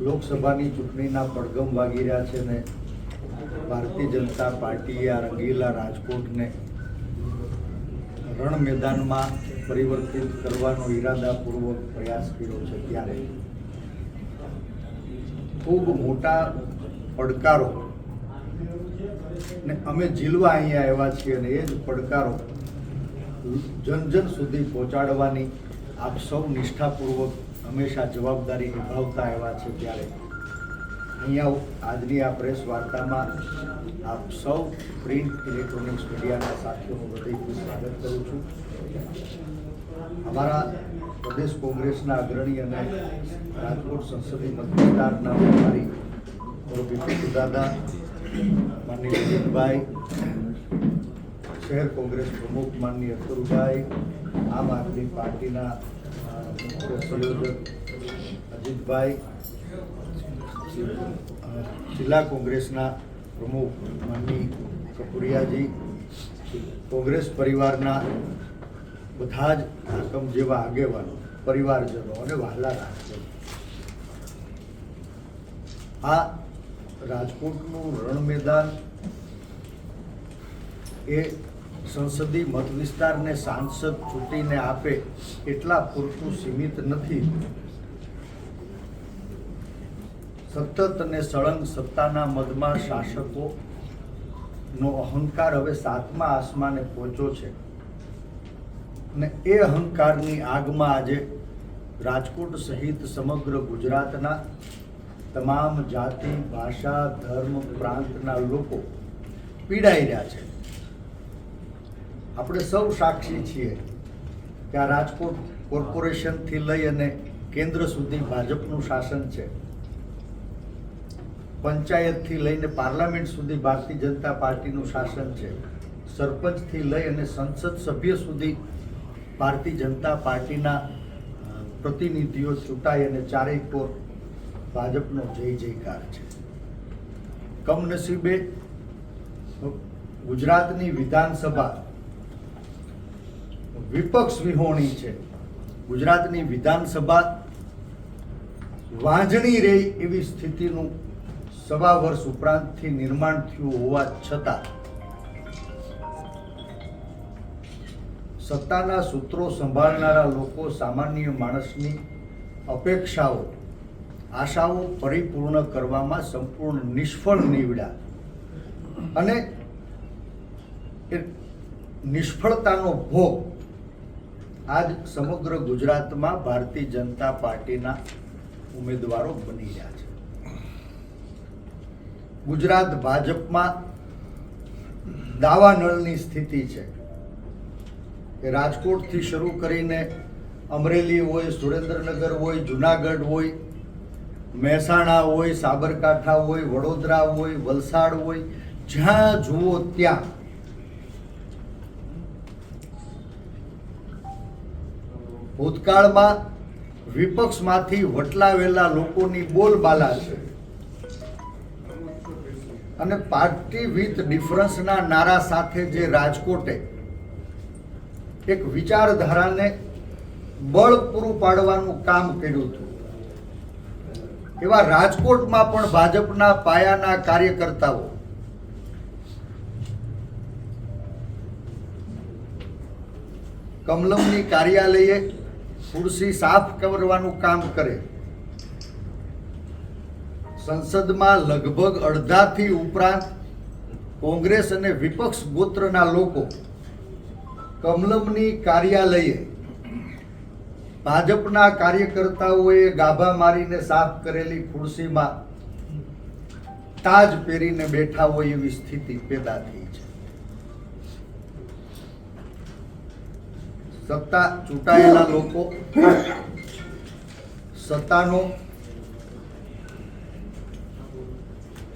લોકસભાની ચૂંટણીના પડઘમ વાગી રહ્યા છે ને ભારતીય જનતા પાર્ટીએ આ રંગીલા રાજકોટને રણ મેદાનમાં પરિવર્તિત કરવાનો ઈરાદાપૂર્વક પ્રયાસ કર્યો છે, ત્યારે ખૂબ મોટા પડકારો ને અમે ઝીલવા અહીંયા આવ્યા છીએ અને એ જ પડકારો જન જન સુધી પહોંચાડવાની આપ સૌ નિષ્ઠાપૂર્વક હંમેશા જવાબદારી નિભાવતા આવ્યા છે, ત્યારે અહીંયા આજની આ પ્રેસ વાર્તામાં આપ સૌ પ્રિન્ટ ઇલેક્ટ્રોનિક્સ મીડિયાના સાથીઓનું હૃદયથી સ્વાગત કરું છું. અમારા પ્રદેશ કોંગ્રેસના અગ્રણી અને રાજકોટ સંસદીય મતવિસ્તારના પ્રભારી બિપિન દાદા, માનનીય અજીતભાઈ, શહેર કોંગ્રેસ પ્રમુખ માનનીય અતુલભાઈ, આમ આદમી પાર્ટીના મુખ્ય સંયોજક અજીતભાઈ, જિલ્લા કોંગ્રેસના પ્રમુખ માનની કપુરિયાજી, કોંગ્રેસ પરિવારના બધા જ હાકમ જેવા આગેવાનો, પરિવારજનો અને વહાલા રાખજો. આ રાજકોટનું રણ મેદાન એ સંસદીય મત વિસ્તારને સાંસદ ચૂંટીને આપે એટલા પૂરતું સીમિત નથી. સતત અને સળંગ સત્તાના મદમાં શાસકોનો અહંકાર હવે 7મા આસમાને પહોંચ્યો છે અને એ અહંકારની આગમાં આજે રાજકોટ સહિત સમગ્ર ગુજરાતના તમામ જાતિ, ભાષા, ધર્મ, પ્રાંતના લોકો પીડાઈ રહ્યા છે. આપણે સૌ સાક્ષી છીએ કે આ રાજકોટ કોર્પોરેશનથી લઈ અને કેન્દ્ર સુધી ભાજપનું શાસન છે. પંચાયતથી લઈને પાર્લામેન્ટ સુધી ભારતીય જનતા પાર્ટીનું શાસન છે. સરપંચથી લઈ અને સંસદ સભ્ય સુધી ભારતીય જનતા પાર્ટીના પ્રતિનિધિઓ ચૂંટાઈ અને ચારેય કોર ભાજપનો જય જયકાર છે. કમનસીબે ગુજરાતની વિધાનસભા વિપક્ષ વિહોણી છે. ગુજરાતની વિધાનસભા વાંઝણી રહી એવી સ્થિતિનું 1.25 વર્ષ ઉપરાંતથી નિર્માણ થયું હોવા છતાં સત્તાના સૂત્રો સંભાળનારા લોકો સામાન્ય માણસની અપેક્ષાઓ, આશાઓ પરિપૂર્ણ કરવામાં સંપૂર્ણ નિષ્ફળ નીવડ્યા અને એ નિષ્ફળતાનો ભોગ આજ સમગ્ર ગુજરાતમાં ભારતીય જનતા પાર્ટીના ઉમેદવારો બની રહ્યા છે. ગુજરાત ભાજપમાં દાવાનળની સ્થિતિ છે કે રાજકોટથી શરૂ કરીને અમરેલી હોય, સુરેન્દ્રનગર હોય, જુનાગઢ હોય, મહેસાણા હોય, સાબરકાંઠા હોય, વડોદરા હોય, વલસાડ હોય, જ્યાં જુઓ ત્યાં ભૂતકાળમાં વિપક્ષમાંથી વટલાવેલા લોકોની બોલબાલા છે અને પાર્ટી વિથ ડિફરન્સના નારા સાથે જે રાજકોટે એક વિચારધારાને બળ પૂરું પાડવાનું કામ કર્યું હતું, એવા રાજકોટમાં પણ ભાજપના પાયાના કાર્યકર્તાઓ કમલમની કાર્યાલયે ખુરશી સાફ કરવાનું કામ કરે. સંસદમાં લગભગ અડધાથી ઉપરાંત કોંગ્રેસ અને વિપક્ષ ગોત્રના લોકો કમલમની કાર્યાલયે ભાજપના કાર્યકર્તાઓએ ગાભા મારીને સાફ કરેલી ખુરશીમાં તાજ પહેરીને બેઠા હોય એવી સ્થિતિ પેદા થઈ છે. સત્તા ચૂંટાયેલા લોકો સત્તાનો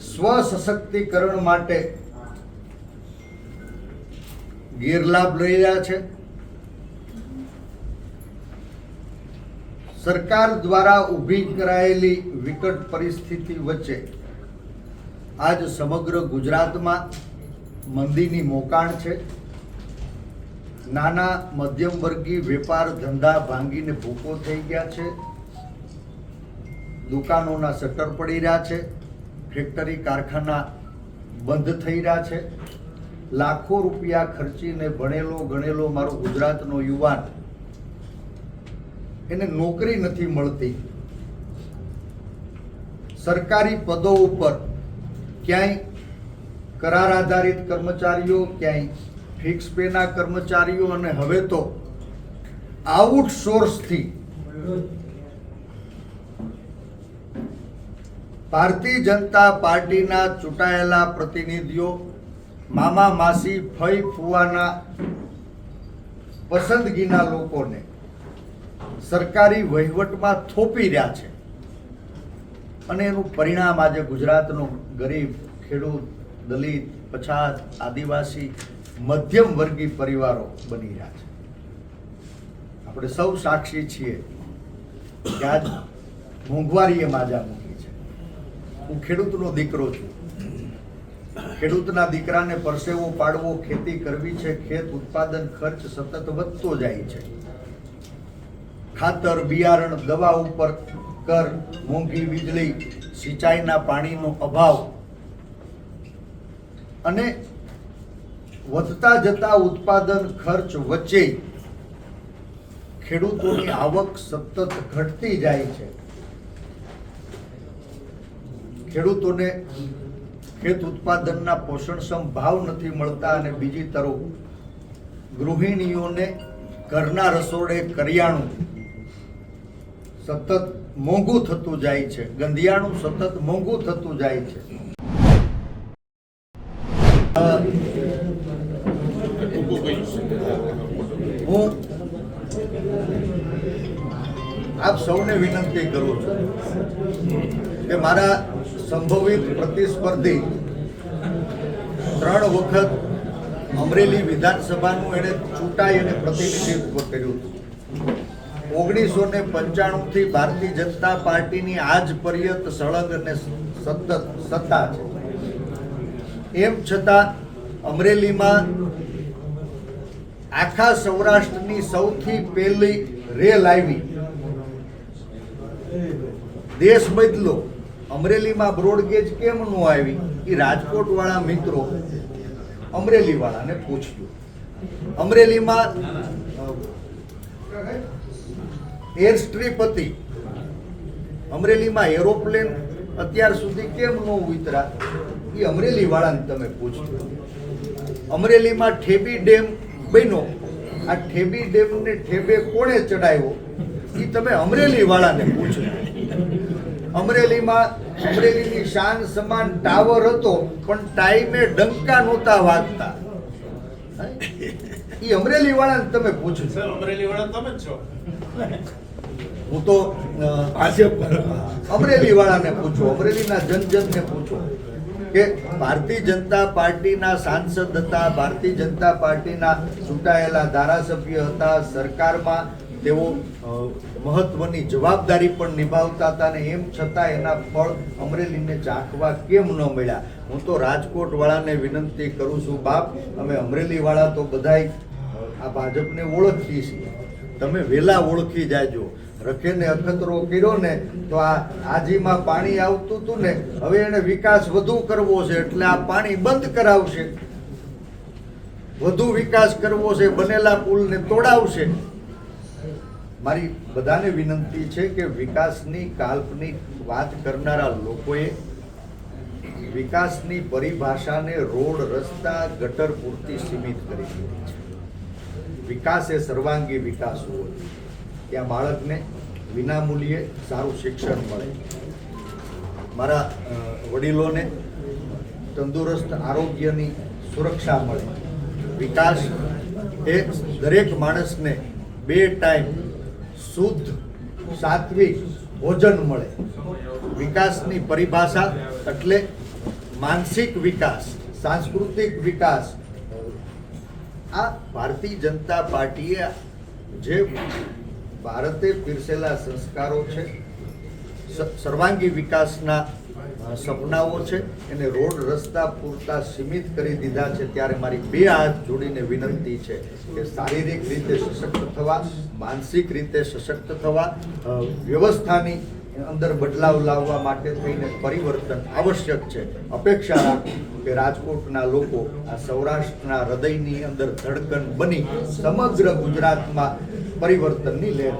સ્વસશક્તિકરણ માટે ગેરલાભ લઈ રહ્યા છે. સરકાર દ્વારા ઊભી કરાયેલી વિકટ પરિસ્થિતિ વચ્ચે આજ સમગ્ર ગુજરાતમાં મંદીની મોકાણ છે. નાના મધ્યમ વર્ગીય વેપાર ધંધા ભાંગીને ભૂકો થઈ ગયા છે. દુકાનોના શટર પડી રહ્યા છે, ફેક્ટરી કારખાના બંધ થઈ રહ્યા છે, લાખો રૂપિયા ખર્ચીને ભણેલો ગણેલો મારો ગુજરાતનો યુવાન એને નોકરી નથી મળતી, સરકારી પદો ઉપર ક્યાંય કરાર આધારિત કર્મચારીઓ, ક્યાંય ફિક્સ પેના કર્મચારીઓ અને હવે તો આઉટસોર્સથી ભારતીય જનતા પાર્ટીના ચૂંટાયેલા પ્રતિનિધિઓ મામા માસી ફઈ ફુવાના પસંદગીના લોકોને સરકારી વહીવટમાં થોપી રહ્યા છે અને એનું પરિણામ આજે ગુજરાતનો ગરીબ, ખેડૂત, દલિત, પછાત, આદિવાસી, મધ્યમ વર્ગીય પરિવારો બની રહ્યા છે. આપણે સૌ સાક્ષી છીએ કે આજ મોંઘવારીએ માજા મૂકી છે. હું ખેડૂતનો દીકરો છું. ખેડૂતના દીકરાને પરસેવો પાડવો, ખેતી કરવી છે. ખેત ઉત્પાદન ખર્ચ સતત વધતો જાય છે. ખાતર, બિયારણ, દવા ઉપર કર, મોંઘી વીજળી, સિંચાઈના પાણીનો અભાવ અને વધતા જતા ઉત્પાદન ખર્ચ વચ્ચે ખેડૂતોની આવક સતત ઘટતી જાય છે. ખેડૂતોને ખેત ઉત્પાદનના પોષણક્ષમ ભાવ નથી મળતા અને બીજી તરફ ગૃહિણીઓને ઘરના રસોડે કરિયાણું સતત મોંઘું થતું જાય છે, ગંધિયાણું સતત મોંઘું થતું જાય છે. હું આપ સૌને વિનંતી કરું છું કે મારા સંભવિત પ્રતિસ્પર્ધી 3 વખત અમરેલી વિધાનસભાનું એણે ચૂંટાઈ અને પ્રતિનિધિત્વ કર્યું હતું. 1995 થી ભારતીય જનતા પાર્ટીની આજ પર્યંત સળંગ અને સતત સત્તા છે. એમ છતાં અમરેલીમાં આખા સૌરાષ્ટ્રની સૌથી પહેલી રેલ આવી. દેશ બદલો. અમરેલીમાં બ્રોડગેજ કેમ ન આવી એ રાજકોટ વાળા મિત્રો અમરેલી વાળાને પૂછ્યું. અમરેલીમાં એર સ્ટ્રીપ હતી. અમરેલીમાં એરોપ્લેન અત્યાર સુધી કેમ ન ઉતરા એ અમરેલી વાળાને તમે પૂછ્યું. અમરેલીમાં ઠેબી ડેમ બન્યો. આ ઠેબી ડેમને ઠેબે કોણે ચડાવ્યો એ તમે અમરેલી વાળાને પૂછો. અમરેલીમાં અમરેલીની શાન સમાન ટાવર હતો પણ ટાઈમે ડંકા નહોતા વાગતા એ અમરેલી વાળાને તમે પૂછો. અમરેલી વાળા તમે જ છો. હું તો અમરેલી વાળાને પૂછું, અમરેલીના જનજનને પૂછું કે ભારતીય જનતા પાર્ટીના સાંસદ હતા, ભારતીય જનતા પાર્ટીના ચૂંટાયેલા ધારાસભ્ય હતા, સરકારમાં તેઓ મહત્વની જવાબદારી પણ નિભાવતા હતા અને એમ છતાં એના ફળ અમરેલીને ચાખવા કેમ ન મળ્યા. હું તો રાજકોટ વાળાને વિનંતી કરું છું, બાપ અમે અમરેલી વાળા તો બધાય આ ભાજપને ઓળખીએ છીએ, તમે વહેલા ઓળખી જાજો. રખેને અખતરો કર્યો ને તો આ આજીમાં પાણી આવતું હતું ને, હવે એને વિકાસ વધુ કરવો છે એટલે આ પાણી બંધ કરાવશે, વધુ વિકાસ કરવો છે, બનેલા પુલને તોડાવશે. મારી બધાને વિનંતી છે કે વિકાસની કાલ્પનિક વાત કરનારા લોકોએ વિકાસની પરિભાષાને રોડ, રસ્તા, ગટર પૂરતી સીમિત કરી દીધી છે. વિકાસ એ સર્વાંગી વિકાસ હોવો જોઈએ. ત્યાં બાળકને વિનામૂલ્યે સારું શિક્ષણ મળે, મારા વડીલોને તંદુરસ્ત આરોગ્યની સુરક્ષા મળે, વિકાસ એ દરેક માણસને 2 ટાઈમ શુદ્ધ સાત્વિક ભોજન મળે. વિકાસની પરિભાષા એટલે માનસિક વિકાસ, સાંસ્કૃતિક વિકાસ. આ ભારતીય જનતા પાર્ટીએ જે ભારતે પીરસેલા સંસ્કારો છે, સર્વાંગી વિકાસના સપનાઓ છે, એને રોડ રસ્તા પૂરતા સીમિત કરી દીધા છે. ત્યારે મારી 2 હાથ જોડીને વિનંતી છે કે શારીરિક રીતે સશક્ત થવા, માનસિક રીતે સશક્ત થવા, વ્યવસ્થાની અંદર બદલાવ લાવવા માટે થઈને પરિવર્તન આવશ્યક છે. અપેક્ષા રાખું કે રાજકોટના લોકો આ સૌરાષ્ટ્રના હૃદયની અંદર ધડકન બની સમગ્ર ગુજરાતમાં પરિવર્તનની લહેર.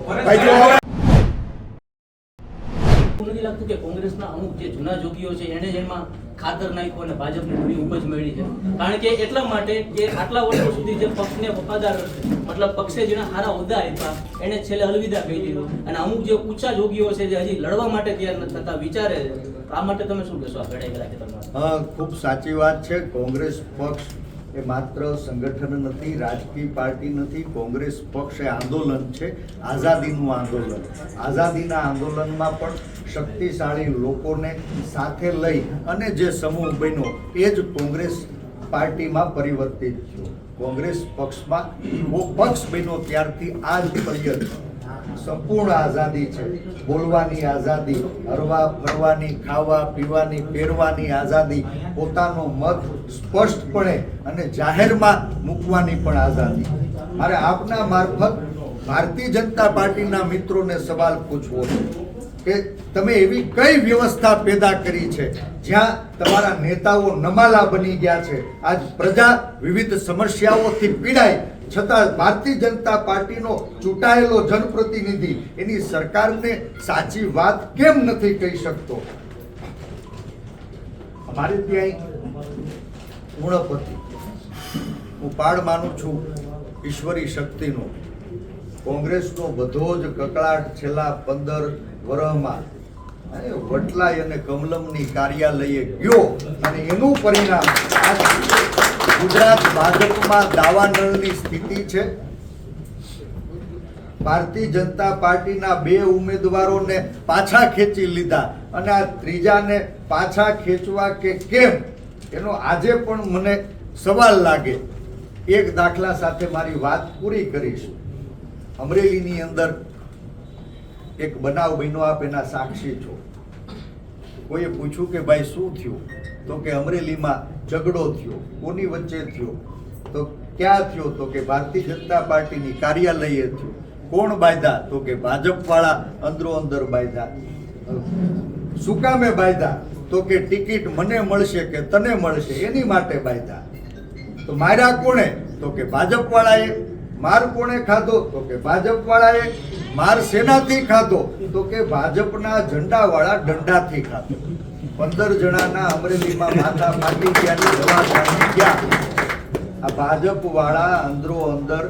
નથી લાગતું કે કોંગ્રેસના અમુક જે જૂના જોગીઓ છે એને જેમાં ખાતર નાખ્યું અને ભાજપની પૂરી ઉપજ મળી છે? કારણ કે એટલા માટે કે આટલા વર્ષો સુધી જે પક્ષને વફાદાર મતલબ પક્ષે જેના સારા હોદ્દા આપ્યા એને છેલ્લે અલવિદા કહી દીધું, અને અમુક જે ઊંચા જોગીઓ છે જે હજી લડવા માટે તૈયાર નથી થતા વિચારે છે, આ માટે તમે શું કહેશો? આ ઘડાઈ ગયેલા ખેતરમાં. ખૂબ સાચી વાત છે. કોંગ્રેસ પક્ષ એ માત્ર સંગઠન નથી, રાજકીય પાર્ટી નથી. કોંગ્રેસ પક્ષ એ આંદોલન છે, આઝાદીનું આંદોલન. આઝાદીના આંદોલનમાં પણ શક્તિશાળી લોકોને સાથે લઈ અને જે સમૂહ બન્યો એ જ કોંગ્રેસ પાર્ટીમાં પરિવર્તિત થયો. કોંગ્રેસ પક્ષમાં પક્ષ બન્યો ત્યારથી આજ પર્યંત સંપૂર્ણ આઝાદી છે. બોલવાની આઝાદી, હરવા ફરવાની, ખાવા પીવાની, પહેરવાની આઝાદી, પોતાનો મત સ્પષ્ટપણે અને જાહેરમાં મૂકવાની પણ આઝાદી. મારે આપના મારફત ભારતીય જનતા પાર્ટીના મિત્રોને સવાલ પૂછવો છે કે તમે એવી કઈ વ્યવસ્થા પેદા કરી છે જ્યાં તમારા નેતાઓ નમાલા બની ગયા છે? આજ પ્રજા વિવિધ સમસ્યાઓથી પીડાય છતાં ભારતીય જનતા પાર્ટીનો ચૂંટાયેલો જનપ્રતિનિધિ એની સરકારને સાચી વાત કેમ નથી કહી શકતો? અમારે ત્યાં ગુણપતિ, હું પાડ માનું છું ઈશ્વરી શક્તિનો. કોંગ્રેસનો બધો જ કકળાટ છેલ્લા 15 વર્ષમાં વટલાઈ અને કમલમની કાર્યાલયે ગયો અને એનું પરિણામ ગુજરાત ભાજપમાં દાવાનળની સ્થિતિ છે. ભારતીય જનતા પાર્ટીના 2 ઉમેદવારોને પાછા ખેંચી લીધા અને આ ત્રીજાને પાછા ખેંચવા કે કેમ એનો આજે પણ મને સવાલ લાગે. એક દાખલા સાથે મારી વાત પૂરી કરીશ. અમરેલીની અંદર એક બનાવ બન્યો, આપ એના સાક્ષી છો. કોઈએ પૂછ્યું કે ભાઈ શું થયું? તો કે અમરેલીમાં ઝઘડો થયો. કોની વચ્ચે થયો? તો ક્યાં થયો? તો કે ભારતીય જનતા પાર્ટીની કાર્યાલયે થયો. કોણ બાંધ્યા? તો કે ભાજપવાળા અંદરો અંદર બાંધ્યા. શું કામે બાંધ્યા? તો કે ટિકિટ મને મળશે કે તને મળશે એની માટે બાંધ્યા. તો માર્યા કોણે? તો કે ભાજપવાળાએ. માર કોણે ખાધો? તો કે ભાજપવાળાએ. માર સેનાથી ખાધો? તો કે ભાજપના ઝંડાવાળા દંડાથી ખાધો. 15 જણાના અમરેલીમાં માથા ફાટી ગયા, દવા ચાલી ગયા. આ ભાજપવાળા અંદરો અંદર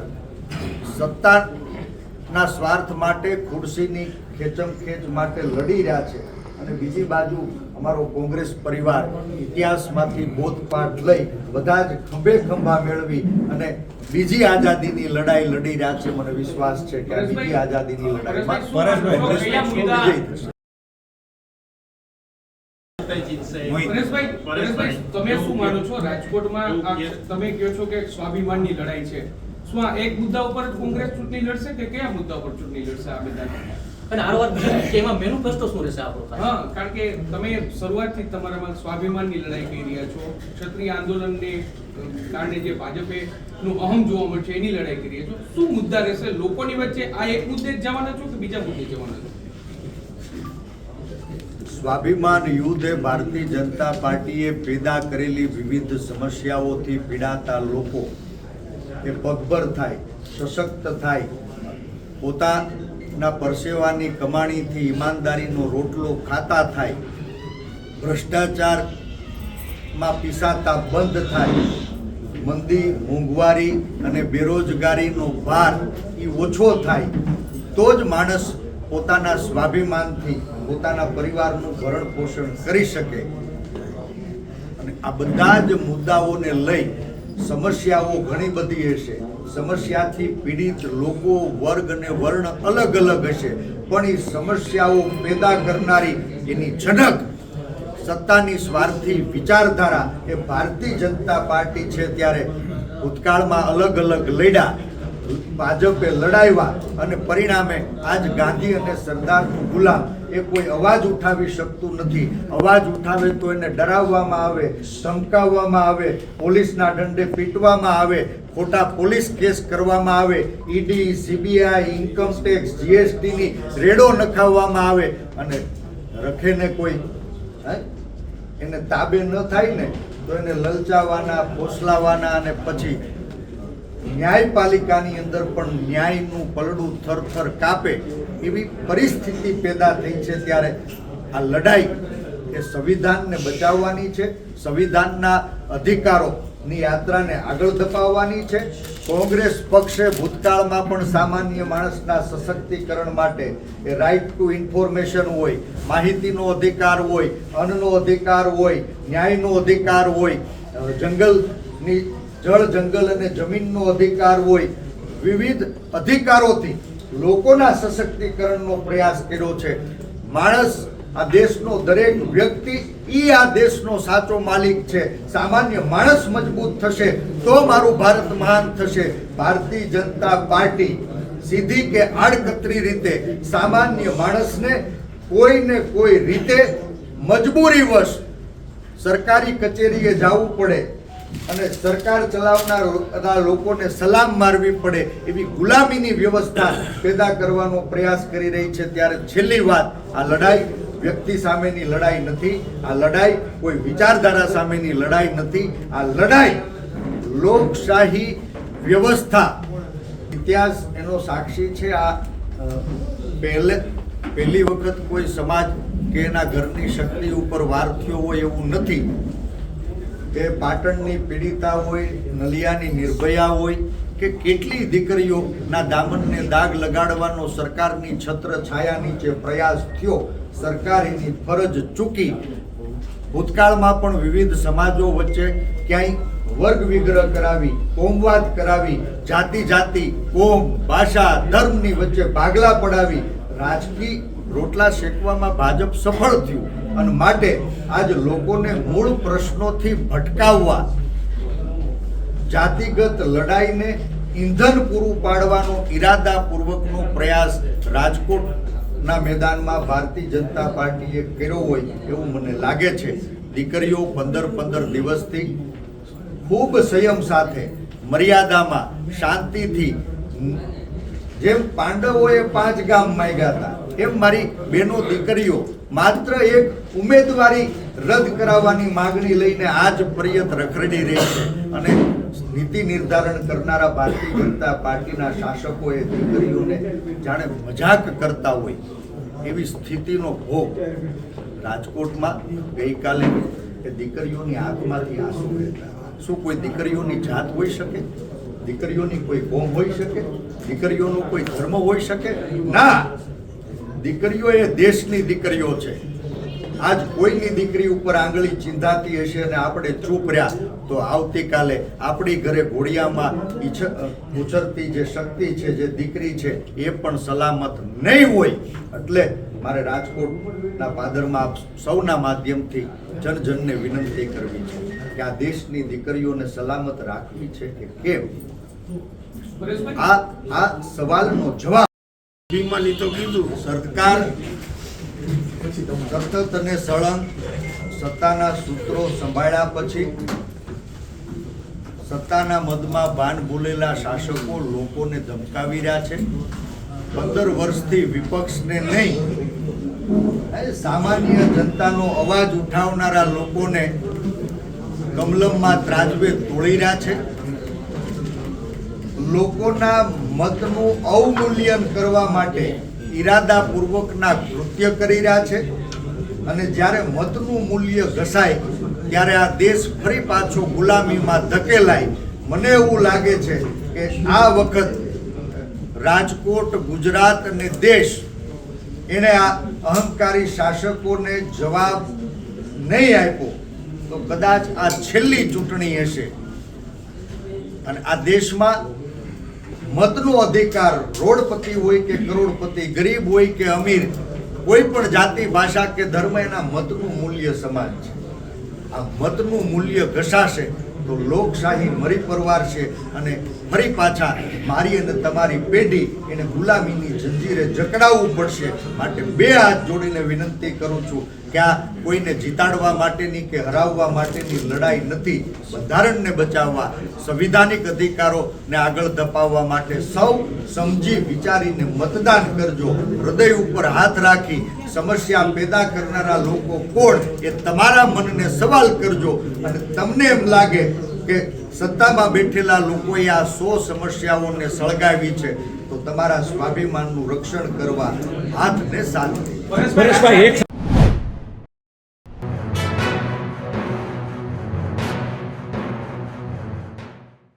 સત્તાના સ્વાર્થ માટે, ખુરશીની ખેંચમખેંચ માટે લડી રહ્યા છે. અને બીજી બાજુ અમારો કોંગ્રેસ પરિવાર ઇતિહાસમાંથી બોધપાઠ લઈ બધા જ ખંભે ખંભા મેળવી અને બીજી આઝાદીની લડાઈ લડી રહ્યા છે. મને વિશ્વાસ છે કે આ બીજી આઝાદીની લડાઈમાં કોંગ્રેસ વિજય થશે. પરેશભાઈ, તમે શું માનો છો? રાજકોટમાં તમે કહો છો કે સ્વાભિમાનની લડાઈ છે. શું આ એક મુદ્દા ઉપર જ કોંગ્રેસ ચૂંટણી લડશે કે કયા મુદ્દા ઉપર ચૂંટણી લડશે આ મેદાનમાં? અને આ વાત કે એમાં મેનિફેસ્ટો શું રહેશે આપણો? હા, કારણ કે તમે શરૂઆતથી જ તમારામાં સ્વાભિમાનની લડાઈ કરી રહ્યા છો. ક્ષત્રિય આંદોલનને કારણે જે ભાજપે નું અહમ જોવા મળશે એની લડાઈ કરી રહ્યા છો. શું મુદ્દા રહેશે લોકોની વચ્ચે? આ એક મુદ્દે જ જવાના છો કે બીજા મુદ્દે જવાના છો? સ્વાભિમાન યુદ્ધ એ ભારતીય જનતા પાર્ટીએ પેદા કરેલી વિવિધ સમસ્યાઓથી પીડાતા લોકો એ પગભર થાય, સશક્ત થાય, પોતાના પરસેવાની કમાણીથી ઈમાનદારીનો રોટલો ખાતા થાય, ભ્રષ્ટાચારમાં પીસાતા બંધ થાય, મંદી, મોંઘવારી અને બેરોજગારીનો ભાર એ ઓછો થાય, તો જ માણસ પોતાના સ્વાભિમાનથી પોતાના પરિવારનું ભરણ પોષણ કરી શકે. અને આ બધા જ મુદ્દાઓને લઈ સમસ્યાઓ ઘણી બધી હશે. સમસ્યાથી પીડિત લોકો, વર્ગ અને વર્ણ અલગ અલગ હશે, પણ એ સમસ્યાઓ પેદા કરનારી એની ઝનક સત્તાની સ્વાર્થી વિચારધારા એ ભારતીય જનતા પાર્ટી છે. ત્યારે ભૂતકાળમાં અલગ અલગ લડ્યા, ભાજપે લડાવ્યા અને પરિણામે આજ ગાંધી અને સરદારનું ગુલામ એ કોઈ અવાજ ઉઠાવી શકતું નથી. અવાજ ઉઠાવે તો એને ડરાવવામાં આવે, ધમકાવવામાં આવે, પોલીસના દંડે પીટવામાં આવે, ખોટા પોલીસ કેસ કરવામાં આવે, ઈડી, સીબીઆઈ, ઇન્કમ ટેક્સ, જીએસટીની રેડો નખાવવામાં આવે અને રખે ને કોઈ એને તાબે ન થાય ને તો એને લલચાવાના, ફોસલાવાના અને પછી ન્યાયપાલિકાની અંદર પણ ન્યાયનું પલડું થરથર કાપે એવી પરિસ્થિતિ પેદા થઈ છે. ત્યારે આ લડાઈ એ સંવિધાનને બચાવવાની છે, સંવિધાનના અધિકારોની યાત્રાને આગળ ધપાવવાની છે. કોંગ્રેસ પક્ષે ભૂતકાળમાં પણ સામાન્ય માણસના સશક્તિકરણ માટે એ રાઇટ ટુ ઇન્ફોર્મેશન હોય, માહિતીનો અધિકાર હોય, અન્નનો અધિકાર હોય, ન્યાયનો અધિકાર હોય, જંગલની જળ જંગલ અને જમીનનો અધિકાર હોય, વિવિધ અધિકારોથી લોકોના સશક્તિકરણનો પ્રયાસ કર્યો છે. માણસ, આ દેશનો દરેક વ્યક્તિ આ દેશનો સાચો માલિક છે. સામાન્ય માણસ મજબૂત થશે તો મારું ભારત મહાન થશે. ભારતીય જનતા પાર્ટી સીધી કે આડકતરી રીતે સામાન્ય માણસને કોઈને કોઈ રીતે મજબૂરીવશ સરકારી કચેરીએ જવું પડે અને સરકાર ચલાવનારા લોકોને સલામ મારવી પડે એવી ગુલામીની વ્યવસ્થા પેદા કરવાનો પ્રયાસ કરી રહી છે. ત્યારે છેલ્લી વાત, આ લડાઈ વ્યક્તિ સામેની લડાઈ નથી, આ લડાઈ કોઈ વિચારધારા સામેની લડાઈ નથી, આ લડાઈ લોકશાહી વ્યવસ્થા ઇતિહાસ એનો સાક્ષી છે. આ પહેલી વખત કોઈ સમાજ કે એના ઘરની શક્તિ ઉપર વાર થયો હોય એવું નથી. કે પાટણની પીડિતા હોય, નલિયાની નિર્ભયા હોય કે કેટલી દીકરીઓના દામનને દાગ લગાડવાનો સરકારની છત્ર છાયા નીચે પ્રયાસ થયો, સરકાર એની ફરજ ચૂકી. ભૂતકાળમાં પણ વિવિધ સમાજો વચ્ચે ક્યાંય વર્ગ વિગ્રહ કરાવી, કોમવાદ કરાવી, જાતિ કોમ ભાષા ધર્મની વચ્ચે ભાગલા પડાવી રાજકીય રોટલા શેકવામાં ભાજપ સફળ થયું. અને માટે આજ લોકોને મૂળ પ્રશ્નોથી ભટકાવવા, જાતિગત લડાઈને ઈંધણ પૂરું પાડવાનો ઈરાદાપૂર્વકનો પ્રયાસ રાજકોટના મેદાનમાં ભારતીય જનતા પાર્ટીએ કર્યો હોય એવું મને લાગે છે. દીકરીઓ 15 દિવસથી ખૂબ સંયમ સાથે, મર્યાદામાં, શાંતિથી, જેમ પાંડવોએ 5 ગામ માંગ્યા હતા એમ મારી બહેનો દીકરીઓ માત્ર એક ઉમેદવારી રદ કરાવવાની માંગણી લઈને આજ પર્યત રખડી રહી છે. અને નીતિ નિર્ધારણ કરનારા ભારતીય જનતા પાર્ટીના શાસકોએ દીકરીઓને જાણે મજાક કરતા હોય એવી સ્થિતિનો ભોગ રાજકોટમાં ગઈકાલે એ દીકરીઓની આંખમાંથી આંસુ વહેતા. શું કોઈ દીકરીઓની જાત હોઈ શકે? દીકરીઓની કોઈ કોમ હોઈ શકે? દીકરીઓનો કોઈ ધર્મ હોઈ શકે? ના, દીકરીઓ એ દેશની દીકરીઓ છે. આજ કોઈની દીકરી ઉપર આંગળી ચીંધાતી હશે અને આપણે ચૂપ રહ્યા તો આવતીકાલે આપણી ઘરે ઘોડિયામાં ઉછરતી જે શક્તિ છે, જે દીકરી છે, એ પણ સલામત નહીં હોય. એટલે મારે રાજકોટના પાદરમાં આપ સૌના માધ્યમથી જનજનને વિનંતી કરવી છે કે આ દેશની દીકરીઓને સલામત રાખવી છે કે કેમ, આ સવાલનો જવાબ સરકાર સતત અને સળંગ સત્તાના સૂત્રો સંભાળ્યા પછી સત્તાના મદમાં ભાન ભૂલેલા શાસકો લોકોને ધમકાવી રહ્યા છે. 15 વર્ષથી વિપક્ષને નહીં, સામાન્ય જનતાનો અવાજ ઉઠાવનારા લોકોને કમલમમાં ત્રાજવે તોડી રહ્યા છે. લોકોના મતનું અવમૂલ્યન કરવા માટે ઈરાદાપૂર્વકના કૃત્ય કરી રહ્યા છે. અને જ્યારે મતનું મૂલ્ય ઘસાય ત્યારે આ દેશ ફરી પાછો ગુલામીમાં ધકેલાય. મને એવું લાગે છે કે આ વખત રાજકોટ, ગુજરાત અને દેશ એને આ અહંકારી શાસકોને જવાબ નહીં આપ્યો તો કદાચ આ છેલ્લી ચૂંટણી હશે. અને આ દેશમાં મતનો અધિકાર રોડપતિ હોય કે કરોડપતિ, ગરીબ હોય કે અમીર, કોઈ પણ જાતિ, ભાષા કે ધર્મ, એના મતનું મૂલ્ય સમાન છે. આ મતનું મૂલ્ય ઘસાશે તો લોકશાહી મરી પરવાર છે અને ફરી પાછા મારી અને તમારી પેઢી એને ગુલામીની જંજીરે જકડાવવું પડશે. માટે 2 હાથ જોડીને વિનંતી કરું છું કે આ કોઈને જીતાડવા માટેની કે હરાવવા માટેની લડાઈ નથી. બંધારણને બચાવવા, સંવિધાનિક અધિકારોને આગળ ધપાવવા માટે સૌ સમજી વિચારીને મતદાન કરજો. હૃદય ઉપર હાથ રાખી સમસ્યા પેદા કરનારા લોકો કોણ એ તમારા મનને સવાલ કરજો. અને તમને એમ લાગે કે સત્તામાં બેઠેલા લોકોએ આ 100 સમસ્યાઓને સળગાવી છે તો તમારા સ્વાભિમાનનું રક્ષણ કરવા હાથને સાથ દે. પરેશભાઈ,